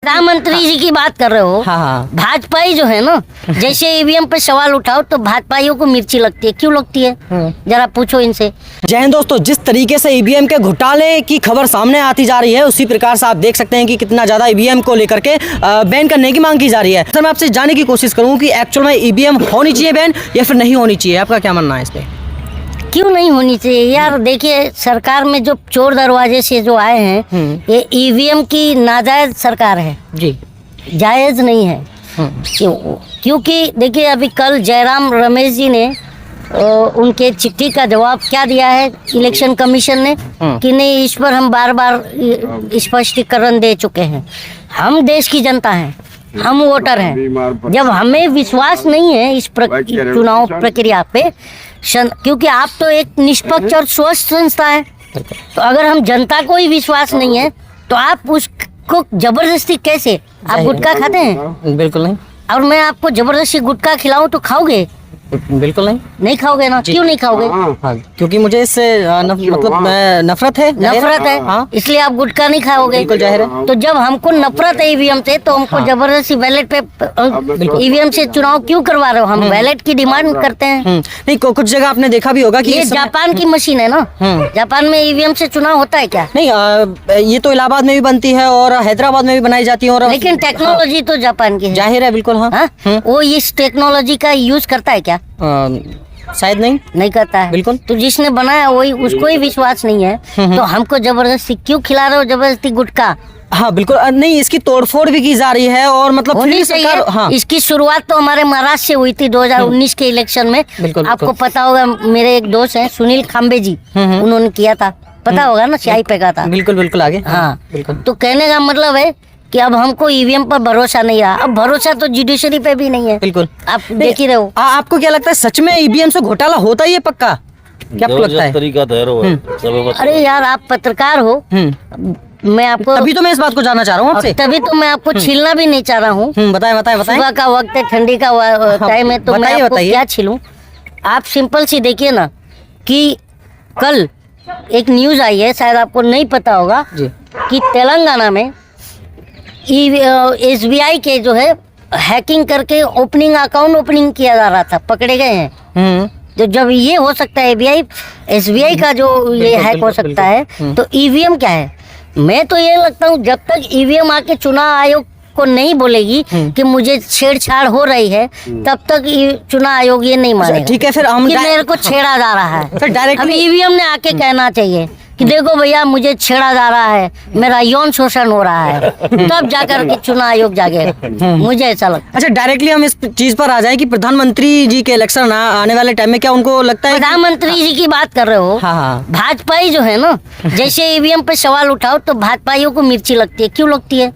प्रधानमंत्री जी की बात कर रहे हो। हाँ। भाजपाई जो है ना, जैसे ईवीएम पे सवाल उठाओ तो भाजपाइयों को मिर्ची लगती है। क्यों लगती है, जरा पूछो इनसे। जय हिंद दोस्तों, जिस तरीके से ईवीएम के घोटाले की खबर सामने आती जा रही है, उसी प्रकार से आप देख सकते हैं कि कितना ज्यादा ईवीएम को लेकर के बैन करने की मांग की जा रही है। सर, मैं आपसे जानने की कोशिश करूँ कि एक्चुअल में ईवीएम होनी चाहिए बैन या फिर नहीं होनी चाहिए, आपका क्या मानना है इस पे? क्यों नहीं होनी चाहिए यार? देखिए, सरकार में जो चोर दरवाजे से जो आए हैं, ये ईवीएम की नाजायज सरकार है जी, जायज नहीं है। क्योंकि देखिए, अभी कल जयराम रमेश जी ने उनके चिट्ठी का जवाब क्या दिया है इलेक्शन कमीशन ने कि नहीं, इस पर हम बार बार स्पष्टीकरण दे चुके हैं। हम देश की जनता हैं, हम वोटर हैं। जब हमें विश्वास नहीं है इस चुनाव प्रक्रिया पे, क्योंकि आप तो एक निष्पक्ष और स्वस्थ संस्था है, तो अगर हम जनता को ही विश्वास नहीं है तो आप उसको जबरदस्ती कैसे? आप गुटखा खाते हैं? बिल्कुल नहीं। और मैं आपको जबरदस्ती गुटखा खिलाऊं तो खाओगे? बिल्कुल नहीं खाओगे ना। क्यों नहीं खाओगे? हाँ, क्योंकि मुझे इससे नफरत है। हाँ। इसलिए आप गुटखा नहीं खाओगे। बिल्कुल जाहिर है। तो जब हमको नफरत है ईवीएम से, तो हमको जबरदस्ती बैलेट पे ईवीएम से चुनाव क्यों करवा रहे हो? हम बैलेट की डिमांड करते हैं। नहीं, कुछ जगह आपने देखा भी होगा कि ये जापान की मशीन है ना। जापान में ईवीएम से चुनाव होता है क्या? नहीं, ये तो इलाहाबाद में भी बनती है और हैदराबाद में भी बनाई जाती है। और लेकिन टेक्नोलॉजी तो जापान की है। जाहिर है, बिल्कुल। हाँ, वो इस टेक्नोलॉजी का यूज करता है क्या? शायद नहीं करता है। बिल्कुल। तो जिसने बनाया वही, उसको ही विश्वास नहीं है, तो हमको जबरदस्ती क्यों खिला रहे हो? जबरदस्ती गुटखा। हाँ बिल्कुल। नहीं, इसकी तोड़फोड़ भी की जा रही है और मतलब होनी चाहिए। हाँ। इसकी शुरुआत तो हमारे महाराष्ट्र से हुई थी 2019 के इलेक्शन में। आपको पता होगा, मेरे एक दोस्त हैं सुनील खाम्बे जी, उन्होंने किया था, पता होगा ना, स्याही फेंका था। बिल्कुल आगे। हाँ बिल्कुल। तो कहने का मतलब है कि अब हमको ईवीएम पर भरोसा नहीं है। अब भरोसा तो जुडिशरी पे भी नहीं है। बिल्कुल। आप देख ही रहे हो। आपको क्या लगता है, सच में ईवीएम से घोटाला होता ही है पक्का? क्या आपको लगता है? अरे यार, आप पत्रकार हो, मैं आपको तभी तो मैं इस बात को जानना चाह रहा हूँ आपसे। तभी तो मैं आपको छीलना भी नहीं चाह रहा हूँ। बताएं। सुबह का वक्त है, ठंडी का टाइम है, तो मैं आपको क्या छीलूं? आप सिंपल सी देखिए ना कि कल एक न्यूज आई है, शायद आपको नहीं पता होगा जी, कि तेलंगाना में SBI के जो है हैकिंग करके अकाउंट ओपनिंग किया जा रहा था, पकड़े गए हैं। तो जब ये हो सकता है SBI का जो ये हैक हो सकता है, तो ईवीएम क्या है? मैं तो ये लगता हूँ, जब तक ईवीएम आके चुनाव आयोग को नहीं बोलेगी कि मुझे छेड़छाड़ हो रही है, तब तक चुनाव आयोग ये नहीं मानेगा। ठीक है, फिर हम कि मेरे को छेड़ा जा रहा है। फिर डायरेक्टली ईवीएम ने आके कहना चाहिए कि देखो भैया, मुझे छेड़ा जा रहा है, मेरा यौन शोषण हो रहा है, तब जाकर के चुनाव आयोग जागेगा। मुझे ऐसा लगता है। अच्छा, डायरेक्टली हम इस चीज पर आ जाए कि प्रधानमंत्री जी के इलेक्शन आने वाले टाइम में क्या उनको लगता है? प्रधानमंत्री जी की बात कर रहे हो। हाँ। भाजपाई जो है ना, जैसे ईवीएम पे सवाल उठाओ तो भाजपाइयों को मिर्ची लगती है। क्यों लगती है,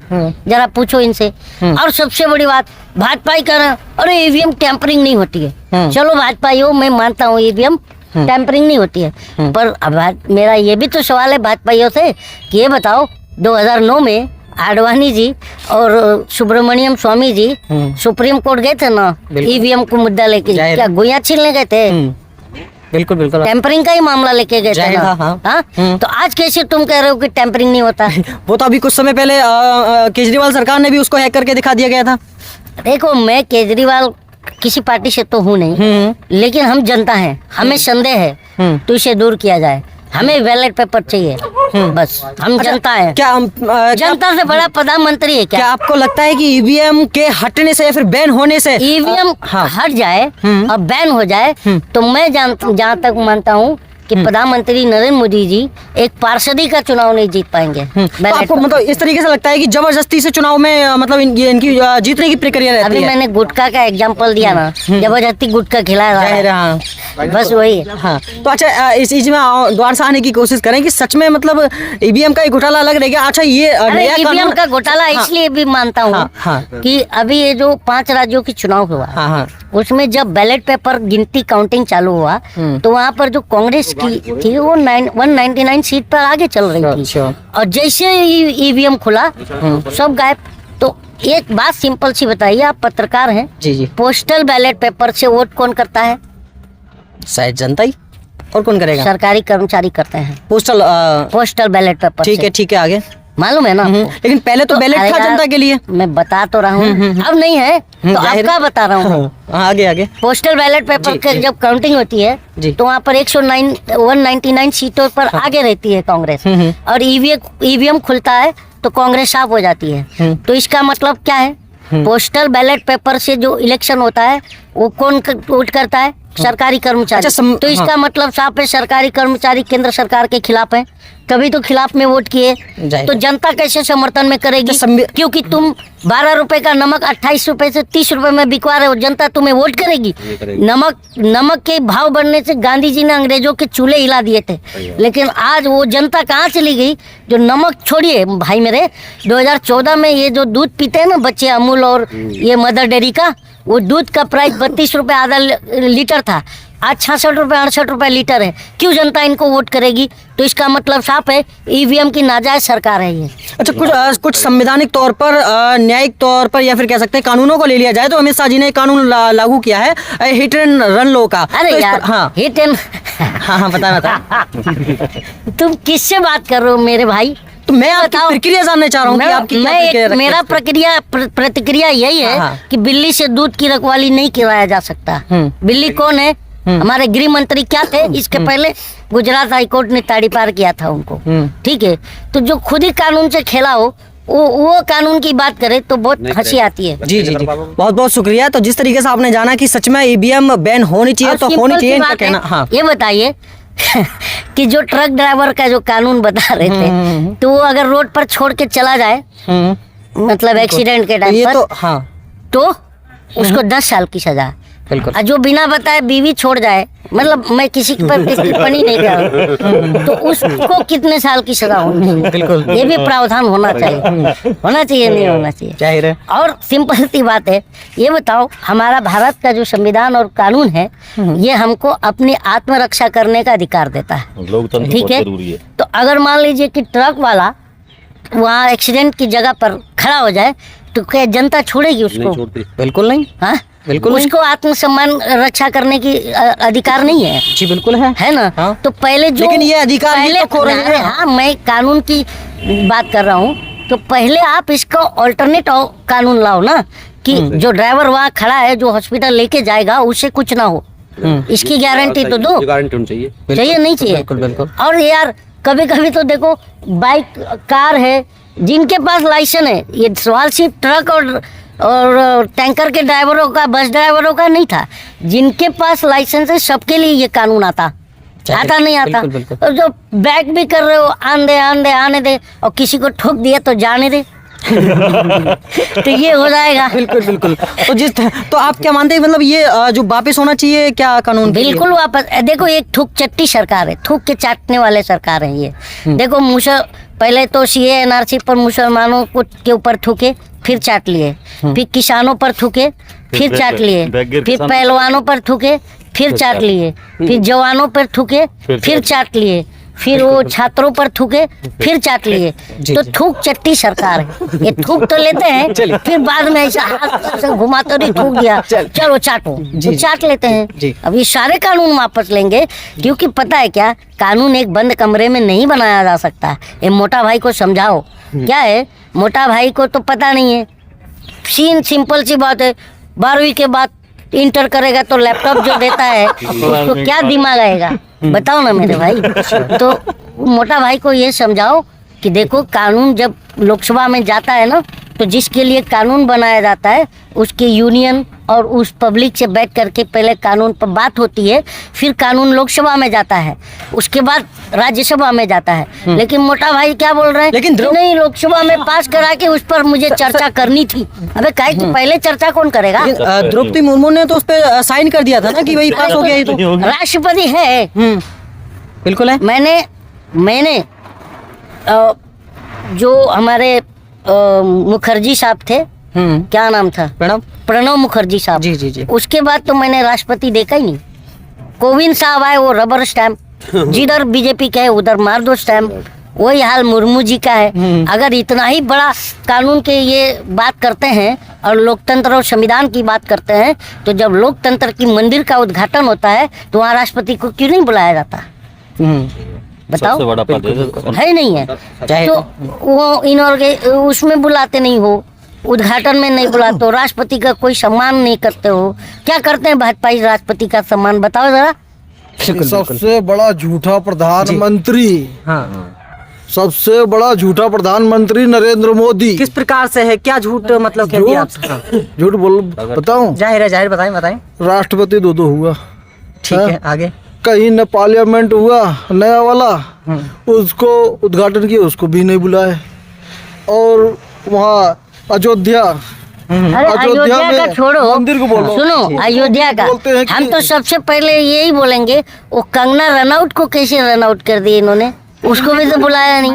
जरा पूछो इनसे। और सबसे बड़ी बात, भाजपाई कह रहे अरे ईवीएम टैंपरिंग नहीं होती है। चलो भाजपाइयों, मैं मानता हूँ ईवीएम टैंपरिंग नहीं होती है, पर अब मेरा ये भी तो सवाल है भाजपाइयों से कि ये बताओ, 2009 में आडवाणी जी और सुब्रमण्यम स्वामी जी सुप्रीम कोर्ट गए थे ना ईवीएम को मुद्दा लेके, क्या गोया छीलने गए थे? बिल्कुल टैंपरिंग का ही मामला लेके गए थे ना। हाँ? तो आज कैसे तुम कह रहे हो कि टैंपरिंग नहीं होता? वो तो अभी कुछ समय पहले केजरीवाल सरकार ने भी उसको हैक करके दिखा दिया गया था। देखो, मैं केजरीवाल किसी पार्टी से तो हूँ नहीं, लेकिन हम जनता हैं, हमें संदेह है तो इसे दूर किया जाए। हमें बैलेट पेपर चाहिए, बस। हम जनता है। क्या जनता से बड़ा प्रधानमंत्री है क्या? आपको लगता है कि ईवीएम के हटने से या फिर बैन होने से ईवीएम हट जाए और बैन हो जाए, तो मैं जहाँ तक मानता हूँ कि प्रधानमंत्री नरेंद्र मोदी जी एक पार्षदी का चुनाव नहीं जीत पाएंगे। तो आपको मतलब इस तरीके से लगता है कि जबरदस्ती से चुनाव में मतलब इनकी जीतने की प्रक्रिया रहती है? अभी मैंने गुटखा का एग्जांपल दिया ना, जबरदस्ती गुटखा खिलाया, बस वही। हाँ, तो अच्छा, इस चीज में द्वार से आने की कोशिश करें कि सच में मतलब ईवीएम का घोटाला अलग रहेगा। अच्छा, ये ईवीएम का घोटाला इसलिए भी मानता हूँ कि अभी ये जो 5 राज्यों की चुनाव हुआ, उसमें जब बैलेट पेपर गिनती काउंटिंग चालू हुआ, तो वहाँ पर जो कांग्रेस की थी वो 199 सीट पर आगे चल रही थी, और जैसे ईवीएम खुला सब गायब। तो एक बात सिंपल सी बताइए, आप पत्रकार हैं जी, पोस्टल बैलेट पेपर से वोट कौन करता है? शायद जनता ही, और कौन करेगा? सरकारी कर्मचारी करते हैं पोस्टल बैलेट पेपर। ठीक है, आगे। मालूम है ना? लेकिन पहले तो बैलेट था जनता के लिए। मैं बता तो रहा हूँ, अब नहीं है तो अब जाहिर क्या बता रहा हूँ। आगे आगे पोस्टल बैलेट पेपर की जब काउंटिंग होती है जी। तो वहाँ पर 199 सीटों पर आगे रहती है कांग्रेस, और ईवीएम खुलता है तो कांग्रेस साफ हो जाती है। तो इसका मतलब क्या है? पोस्टल बैलेट पेपर से जो इलेक्शन होता है वो कौन वोट करता है? सरकारी कर्मचारी। अच्छा, तो इसका मतलब साफ है सरकारी कर्मचारी केंद्र सरकार के खिलाफ है, तभी तो खिलाफ में वोट किए। तो जनता कैसे समर्थन में करेगी? क्योंकि तुम 12 रुपए का नमक 28 रुपए से 30 रुपए में बिकवा रहे हो, जनता तुम्हें वोट करेगी? नमक के भाव बढ़ने से गांधी जी ने अंग्रेजों के चूल्हे हिला दिए थे, लेकिन आज वो जनता कहाँ चली गई जो नमक छोड़िए भाई मेरे। 2014 में ये जो दूध पीते हैं ना बच्चे अमूल और ये मदर डेयरी का, वो दूध का प्राइस 32 रुपए आधा लीटर था, आज 66 रुपए 68 रुपए लीटर है। क्यों जनता इनको वोट करेगी? तो इसका मतलब साफ है ईवीएम की नाजायज सरकार है ये। अच्छा, कुछ संवैधानिक तौर पर, न्यायिक तौर पर, या फिर कह सकते हैं कानूनों को ले लिया जाए तो अमित शाह जी ने कानून लागू किया है हिट एंड रन लो का। अरे तो यार, हाँ हिट एंड हाँ बता तुम किससे बात कर रहे हो मेरे भाई? तो मैं आपकी प्रक्रिया जानना चाह रहा हूँ कि आपकी क्या प्रक्रिया रखते हैं? मेरा प्रतिक्रिया यही है कि बिल्ली से दूध की रखवाली नहीं कराया जा सकता। बिल्ली कौन है? हमारे गृह मंत्री क्या थे इसके पहले? गुजरात हाईकोर्ट ने ताड़ी पार किया था उनको। ठीक है, तो जो खुद ही कानून से खेला हो वो कानून की बात करे तो बहुत हंसी आती है। जी जी जी, बहुत बहुत शुक्रिया। तो जिस तरीके से आपने जाना कि सच में ईवीएम बैन होनी चाहिए तो होनी चाहिए, इनका कहना। हाँ, ये बताइए कि जो ट्रक ड्राइवर का जो कानून बता रहे थे, तो वो अगर रोड पर छोड़ के चला जाए, मतलब एक्सीडेंट के टाइम पर, तो हाँ, तो उसको 10 साल की सजा। बिल्कुल। जो बिना बताए बीवी छोड़ जाए, मतलब मैं किसी पर टिप्पणी नहीं कर रहा, तो उसको कितने साल की सजा होनी चाहिए? बिल्कुल, ये भी प्रावधान होना चाहिए। नहीं होना चाहिए? जाहिर है। और सिंपल सी बात है, ये बताओ हमारा भारत का जो संविधान और कानून है ये हमको अपनी आत्मरक्षा करने का अधिकार देता है, ठीक है? तो अगर मान लीजिए कि ट्रक वाला वहाँ एक्सीडेंट की जगह पर खड़ा हो जाए तो क्या जनता छोड़ेगी उसको? बिल्कुल नहीं। हाँ, बिल्कुल उसको आत्मसम्मान रक्षा करने की अधिकार नहीं है। जी बिल्कुल है ना? हाँ। तो पहले जो, लेकिन ये अधिकार पहले तो खो रहे हैं। हाँ, मैं कानून की बात कर रहा हूँ, तो पहले आप इसका ऑल्टरनेट कानून लाओ ना, कि जो ड्राइवर वहाँ खड़ा है जो हॉस्पिटल लेके जाएगा उससे कुछ ना हो, इसकी गारंटी तो दो। गारंटी होनी चाहिए। चाहिए नहीं चाहिए? बिल्कुल बिल्कुल। और यार कभी कभी तो देखो बाइक कार है जिनके पास लाइसेंस है, ये सवाल सिर्फ ट्रक और टैंकर के ड्राइवरों का, बस ड्राइवरों का नहीं था, जिनके पास लाइसेंस है सबके लिए ये कानून आता नहीं आता? बिल्कुल, बिल्कुल। और जो बैक भी कर रहे हो आने दे और किसी को ठोक दिया तो जाने दे तो ये हो जाएगा। बिल्कुल बिल्कुल। तो आप क्या मानते हैं, मतलब ये जो वापस होना चाहिए क्या कानून? बिल्कुल वापस। देखो एक थूक चट्टी सरकार है, थूक के चाटने वाले सरकार है ये। देखो पहले तो सीए एनआरसी पर मुसलमानों के ऊपर थूके, फिर चाट लिए, फिर किसानों पर थूके, फिर चाट लिए, फिर पहलवानों पर थूके, फिर चाट लिए, फिर जवानों पर थूके, फिर चाट लिए, फिर वो छात्रों पर थूके, फिर चाट लिए। तो थूक चट्टी सरकार है ये। थूक तो लेते हैं, फिर बाद में ऐसा हाथ से घुमाते नहीं, थूक दिया चलो चाटो, तो चाट लेते हैं। अब ये सारे कानून वापस लेंगे, क्योंकि पता है क्या, कानून एक बंद कमरे में नहीं बनाया जा सकता। ये मोटा भाई को समझाओ। क्या है, मोटा भाई को तो पता नहीं है। सिंपल सी बात है, 12वीं के बाद इंटर करेगा तो लैपटॉप जो देता है उसको क्या दिमाग आएगा? बताओ ना मेरे भाई। तो मोटा भाई को ये समझाओ कि देखो कानून जब लोकसभा में जाता है ना, तो जिसके लिए कानून बनाया जाता है उसके यूनियन और उस पब्लिक से बैठ करके पहले कानून पर बात होती है, फिर कानून लोकसभा में जाता है, उसके बाद राज्यसभा में जाता है। लेकिन मोटा भाई क्या बोल रहे हैं, लेकिन नहीं लोकसभा में पास करा के उस पर मुझे चर्चा करनी थी। अबे काहे कि पहले चर्चा कौन करेगा? द्रौपदी मुर्मू ने तो उस पर साइन कर दिया था ना कि वही पास हो गया। ये तो राष्ट्रपति है। बिल्कुल है। मैंने जो हमारे मुखर्जी साहब थे, क्या नाम था? प्रणब मुखर्जी साहब। जी जी जी। उसके बाद तो मैंने राष्ट्रपति देखा ही नहीं। कोविंद साहब आए, वो रबर स्टैम्प, जिधर बीजेपी का है उधर मार दो स्टैम्प। वही हाल मुर्मू जी का है। अगर इतना ही बड़ा कानून के ये बात करते हैं और लोकतंत्र और संविधान की बात करते हैं, तो जब लोकतंत्र की मंदिर का उद्घाटन होता है तो वहाँ राष्ट्रपति को क्यों नहीं बुलाया जाता? बताओ, सबसे बड़ा पद है। है ही नहीं है। चाहे तो वो इनऑर्गे उसमें बुलाते नहीं हो, उद्घाटन में नहीं बुलाते हो, राष्ट्रपति का कोई सम्मान नहीं करते हो। क्या करते हैं भाजपाई राष्ट्रपति का सम्मान, बताओ जरा। सबसे बड़ा झूठा प्रधानमंत्री, हाँ, सबसे बड़ा झूठा प्रधानमंत्री नरेंद्र मोदी। किस प्रकार से है, क्या झूठ मतलब कह दिया आपसे? हाँ। झूठ बोल बताऊं, जाहिर है, जाहिर, बताएं बताएं। राष्ट्रपति दो हुआ, ठीक है, आगे। कहीं न पार्लियामेंट हुआ नया वाला, उसको उद्घाटन किया, उसको भी नहीं बुलाए। और वहाँ अयोध्या, अरे अयोध्या का में छोड़ो, मंदिर को बोलो। सुनो अयोध्या का, बोलते हैं कि- हम तो सबसे पहले यही बोलेंगे, वो कंगना रनआउट को कैसे रनआउट कर दिए इन्होंने, उसको भी तो बुलाया नहीं।